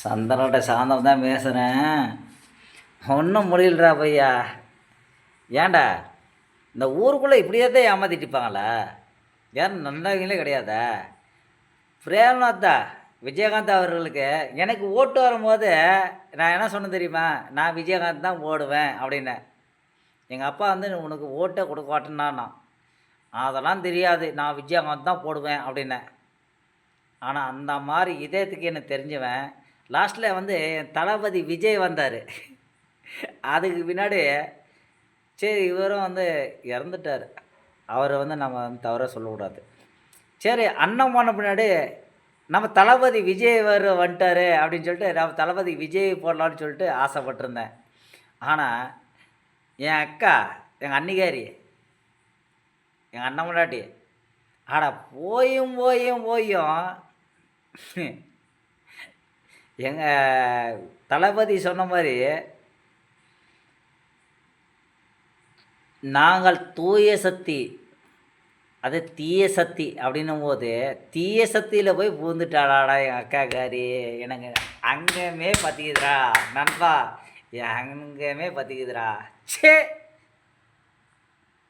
சந்திரன்கிட்ட சாயந்தரம் தான் பேசுகிறேன். ஒன்றும் முடியலடா பையா. ஏன்டா இந்த ஊருக்குள்ளே இப்படியே தான் ஏமாற்றிட்டுப்பாங்களா? யாரும் நல்லவங்களே கிடையாதா? பிரேமநாத்தா விஜயகாந்த் அவர்களுக்கு எனக்கு ஓட்டு வரும்போது நான் என்ன சொன்னேன் தெரியுமா? நான் விஜயகாந்த் தான் போடுவேன் அப்படின்னேன். எங்கள் அப்பா வந்து உனக்கு ஓட்டை கொடுக்க மாட்டேன்னா, அதெல்லாம் தெரியாது, நான் விஜயகாந்த் தான் போடுவேன் அப்படின்னேன். ஆனால் அந்த மாதிரி இதயத்துக்கு எனக்கு தெரிஞ்சவன் லாஸ்ட்டில் வந்து தளபதி விஜய் வந்தார். அதுக்கு பின்னாடி சரி இவரும் வந்து இறந்துட்டார். அவரை வந்து நம்ம வந்து தவறாக சொல்லக்கூடாது. சரி அண்ணன் போன பின்னாடி நம்ம தளபதி விஜய் வந்துட்டார் அப்படின்னு சொல்லிட்டு நம்ம தளபதி விஜய் போடலான்னு சொல்லிட்டு ஆசைப்பட்டிருந்தேன். ஆனால் என் அக்கா, எங்கள் அன்னிகாரி, எங்கள் அண்ணன் முன்னாடி போயும் போயும் போயும் எங்கள் தளபதி சொன்ன மாதிரி நாங்கள் தூய சக்தி, அது தீய சக்தி அப்படின்னும் போது தீய சக்தியில் போய் பூந்துட்டாளாடா எங்கள் அக்காக்காரி. எனக்கு அங்கேயுமே பற்றிக்குதுடா நண்பா, அங்கேயுமே பற்றிக்குதுடா. சே